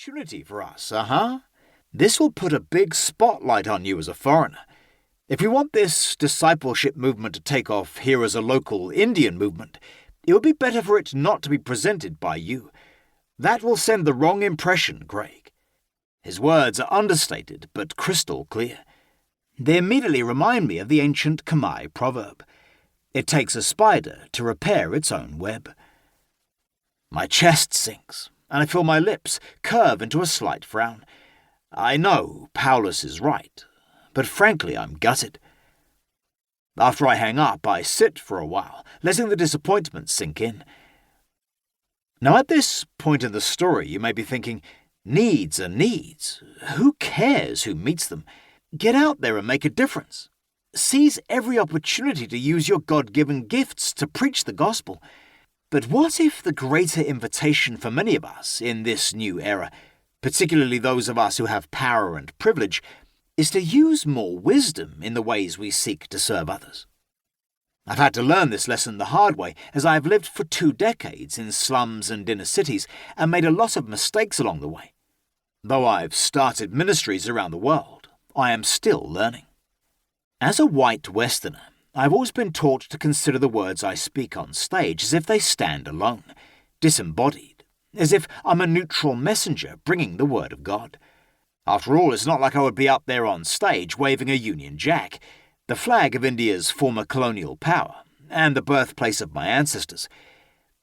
opportunity for us, This will put a big spotlight on you as a foreigner. If we want this discipleship movement to take off here as a local Indian movement, it would be better for it not to be presented by you. That will send the wrong impression, Craig." His words are understated but crystal clear. They immediately remind me of the ancient Khmer proverb. It takes a spider to repair its own web. My chest sinks, and I feel my lips curve into a slight frown. I know Paulus is right, but frankly I'm gutted. After I hang up, I sit for a while, letting the disappointment sink in. Now at this point in the story you may be thinking, needs are needs. Who cares who meets them? Get out there and make a difference. Seize every opportunity to use your God-given gifts to preach the gospel. But what if the greater invitation for many of us in this new era, particularly those of us who have power and privilege, is to use more wisdom in the ways we seek to serve others? I've had to learn this lesson the hard way, as I have lived for 2 decades in slums and inner cities and made a lot of mistakes along the way. Though I've started ministries around the world, I am still learning. As a white Westerner, I've always been taught to consider the words I speak on stage as if they stand alone, disembodied, as if I'm a neutral messenger bringing the word of God. After all, it's not like I would be up there on stage waving a Union Jack, the flag of India's former colonial power, and the birthplace of my ancestors.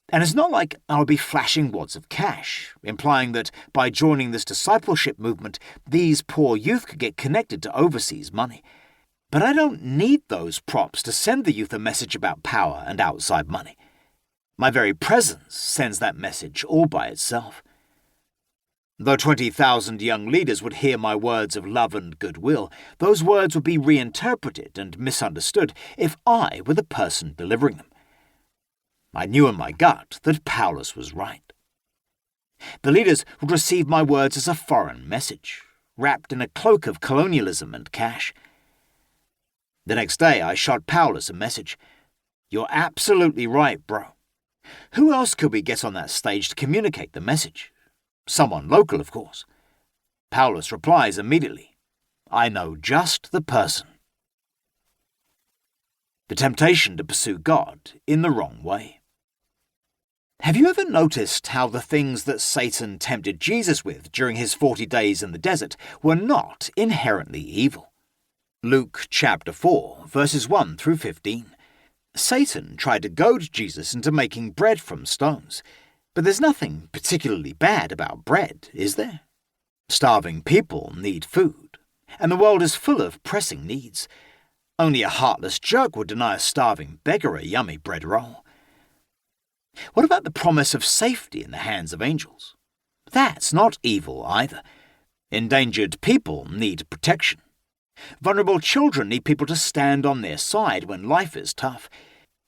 And it's not like I would be flashing wads of cash, implying that by joining this discipleship movement, these poor youth could get connected to overseas money. But I don't need those props to send the youth a message about power and outside money. My very presence sends that message all by itself. Though 20,000 young leaders would hear my words of love and goodwill, those words would be reinterpreted and misunderstood if I were the person delivering them. I knew in my gut that Paulus was right. The leaders would receive my words as a foreign message, wrapped in a cloak of colonialism and cash. The next day I shot Paulus a message. "You're absolutely right, bro. Who else could we get on that stage to communicate the message? Someone local, of course." Paulus replies immediately, "I know just the person." The temptation to pursue God in the wrong way. Have you ever noticed how the things that Satan tempted Jesus with during his 40 days in the desert were not inherently evil? Luke chapter 4, verses 1 through 15. Satan tried to goad Jesus into making bread from stones. But there's nothing particularly bad about bread, is there? Starving people need food, and the world is full of pressing needs. Only a heartless jerk would deny a starving beggar a yummy bread roll. What about the promise of safety in the hands of angels? That's not evil either. Endangered people need protection. Vulnerable children need people to stand on their side when life is tough.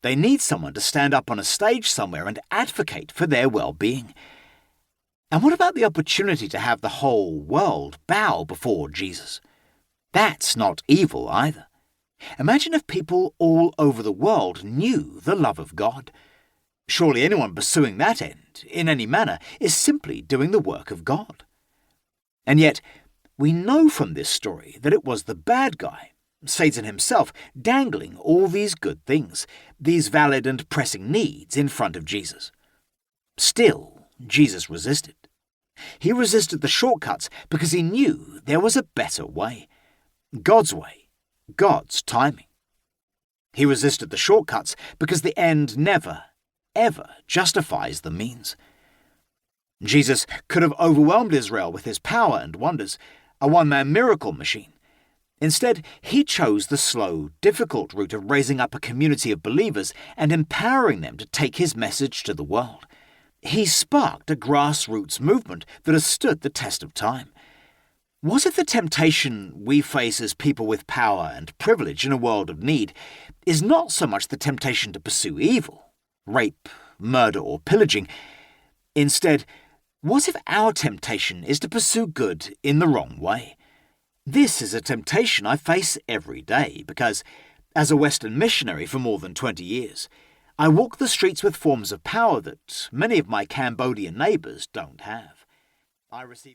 They need someone to stand up on a stage somewhere and advocate for their well-being. And what about the opportunity to have the whole world bow before Jesus? That's not evil either. Imagine if people all over the world knew the love of God. Surely anyone pursuing that end, in any manner, is simply doing the work of God. And yet, we know from this story that it was the bad guy, Satan himself, dangling all these good things, these valid and pressing needs in front of Jesus. Still, Jesus resisted. He resisted the shortcuts because he knew there was a better way. God's way, God's timing. He resisted the shortcuts because the end never, ever justifies the means. Jesus could have overwhelmed Israel with his power and wonders, a one-man miracle machine. Instead, he chose the slow, difficult route of raising up a community of believers and empowering them to take his message to the world. He sparked a grassroots movement that has stood the test of time. What if the temptation we face as people with power and privilege in a world of need is not so much the temptation to pursue evil, rape, murder, or pillaging? Instead, what if our temptation is to pursue good in the wrong way? This is a temptation I face every day because, as a Western missionary for more than 20 years, I walk the streets with forms of power that many of my Cambodian neighbours don't have. I receive